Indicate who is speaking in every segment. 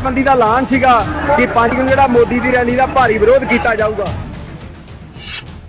Speaker 1: नारेबंदी का ऐलान सीगा कि 5 जून ਜਿਹੜਾ मोदी की रैली का भारी विरोध किया जाऊगा।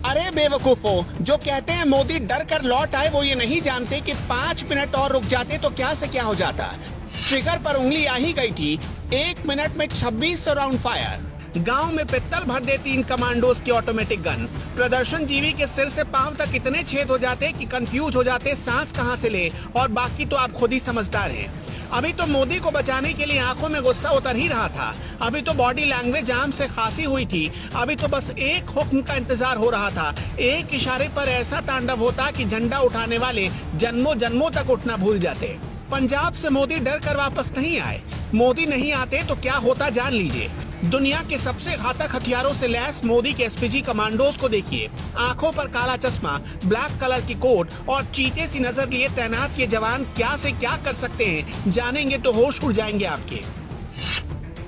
Speaker 2: अरे बेवकूफो, जो कहते हैं मोदी डर कर लौट आए वो ये नहीं जानते कि 5 मिनट और रुक जाते तो क्या से क्या हो जाता। ट्रिगर पर उंगली आ ही गई थी। 1 मिनट में 2600 राउंड फायर। गांव में पित्तल भर देती इन कमांडोज की ऑटोमेटिक गन। प्रदर्शन जीवी के सिर से पांव तक इतने छेद हो जाते कि कंफ्यूज हो जाते सांस कहां से ले, और बाकी तो आप खुद ही समझदार हैं। अभी तो मोदी को बचाने के लिए आंखों में गुस्सा उतर ही रहा था। अभी तो बॉडी लैंग्वेज आम से खांसी हुई थी। अभी तो बस एक हुक्म का इंतजार हो रहा था। एक इशारे पर ऐसा तांडव होता कि झंडा उठाने वाले जन्मों जन्मों तक उठना भूल जाते। पंजाब से मोदी डर कर वापस नहीं आए। मोदी नहीं आते तो क्या होता जान लीजिए। दुनिया के सबसे घातक हथियारों से लैस मोदी के एसपीजी कमांडोज को देखिए। आंखों पर काला चश्मा, ब्लैक कलर की कोट और चीते सी नजर लिए तैनात ये जवान क्या से क्या कर सकते हैं, जानेंगे तो होश उड़ जाएंगे आपके।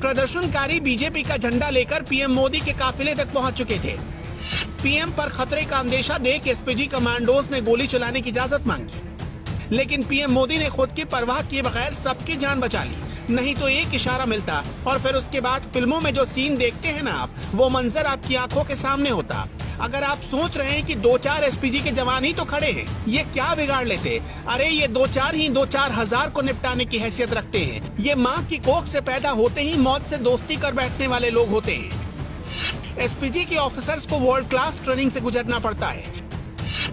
Speaker 2: प्रदर्शनकारी बीजेपी का झंडा लेकर पीएम मोदी के काफिले तक पहुंच चुके थे। पीएम पर खतरे का अंदेशा देख एसपीजी कमांडोज ने गोली चलाने की इजाजत मांगी, लेकिन पीएम मोदी ने खुद की परवाह किए बगैर सबकी जान बचा ली। नहीं तो एक इशारा मिलता और फिर उसके बाद फिल्मों में जो सीन देखते हैं ना आप, वो मंजर आपकी आंखों के सामने होता। अगर आप सोच रहे हैं कि 2-4 एसपीजी के जवान ही तो खड़े हैं, ये क्या बिगाड़ लेते? अरे ये 2-4 ही 2-4 हजार को निपटाने की हैसियत रखते हैं। ये माँ की कोख से पैदा होते ही मौत से दोस्ती कर बैठने वाले लोग होते हैं। एसपीजी के ऑफिसर्स को वर्ल्ड क्लास ट्रेनिंग से गुजरना पड़ता है।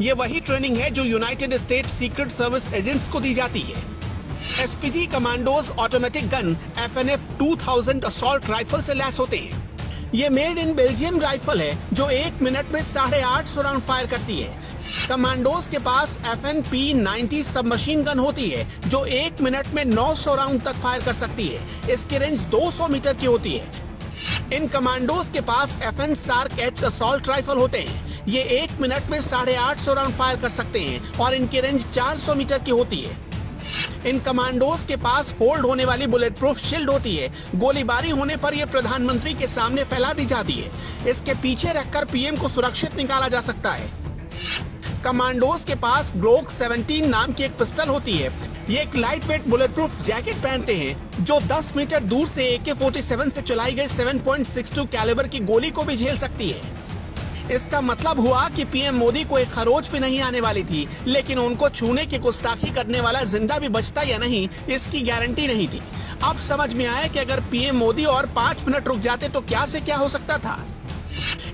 Speaker 2: ये वही ट्रेनिंग है जो United state secret service agents को दी जाती है। SPG commandos automatic gun FNF 2000 assault rifle से लैस होते हैं। ये मेड इन बेल्जियम राइफल है जो 1 मिनट में 850 राउंड फायर करती है। कमांडोज के पास FNP-90 सबमशीन गन होती है जो 1 मिनट में 900 राउंड तक फायर कर सकती है। इसकी रेंज 200 मीटर की होती है। इन कमांडोज के पास FN SCAR H assault rifle होते हैं। ये 1 मिनट में 850 राउंड फायर कर सकते हैं और इनकी रेंज 400 मीटर की होती है। इन कमांडोज के पास फोल्ड होने वाली बुलेट प्रूफ शील्ड होती है। गोलीबारी होने पर यह प्रधानमंत्री के सामने फैला दी जाती है। इसके पीछे रखकर पीएम को सुरक्षित निकाला जा सकता है। कमांडोज के पास ग्लोक 17 नाम की एक पिस्टल होती है। ये एक light weight bullet proof jacket पहनते हैं जो 10 मीटर दूर से AK-47 से चलाई गई 7.62 कैलिबर की गोली को भी झेल सकती है। इसका मतलब हुआ कि पीएम मोदी को एक खरोच भी नहीं आने वाली थी, लेकिन उनको छूने की गुस्ताखी करने वाला जिंदा भी बचता या नहीं, इसकी गारंटी नहीं थी। अब समझ में आया कि अगर पीएम मोदी और 5 मिनट रुक जाते तो क्या से क्या हो सकता था।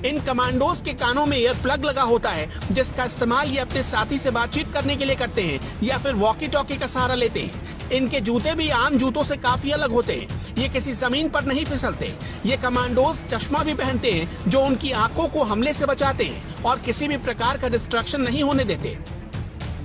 Speaker 2: इन कमांडोज के कानों में ईयर प्लग लगा होता है, जिसका इस्तेमाल ये अपने साथी से बातचीत करने के लिए करते हैं या फिर वॉकी टॉकी का सहारा लेते हैं। इनके जूते भी आम जूतों से काफी अलग होते हैं। ये किसी जमीन पर नहीं फिसलते। ये कमांडोज चश्मा भी पहनते हैं जो उनकी आंखों को हमले से बचाते हैं और किसी भी प्रकार का डिस्ट्रैक्शन नहीं होने देते।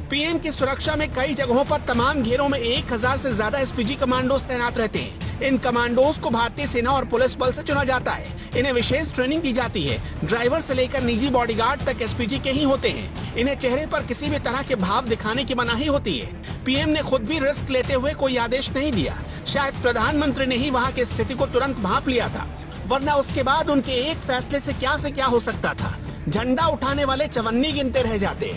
Speaker 2: पीएम की सुरक्षा में कई जगहों पर तमाम घेरों में 1000 से ज्यादा एसपीजी कमांडोज तैनात रहते हैं। इन कमांडोज को भारतीय सेना और पुलिस बल से चुना जाता है। इन्हें विशेष ट्रेनिंग दी जाती है। ड्राइवर से लेकर निजी बॉडीगार्ड तक एसपीजी के ही होते हैं। इन्हें चेहरे पर किसी भी तरह के भाव दिखाने की मनाही होती है। पीएम ने खुद भी रिस्क लेते हुए कोई आदेश नहीं दिया। शायद प्रधानमंत्री ने ही वहाँ की स्थिति को तुरंत भांप लिया था, वरना उसके बाद उनके एक फैसले से क्या हो सकता था। झंडा उठाने वाले चवन्नी गिनते रह जाते।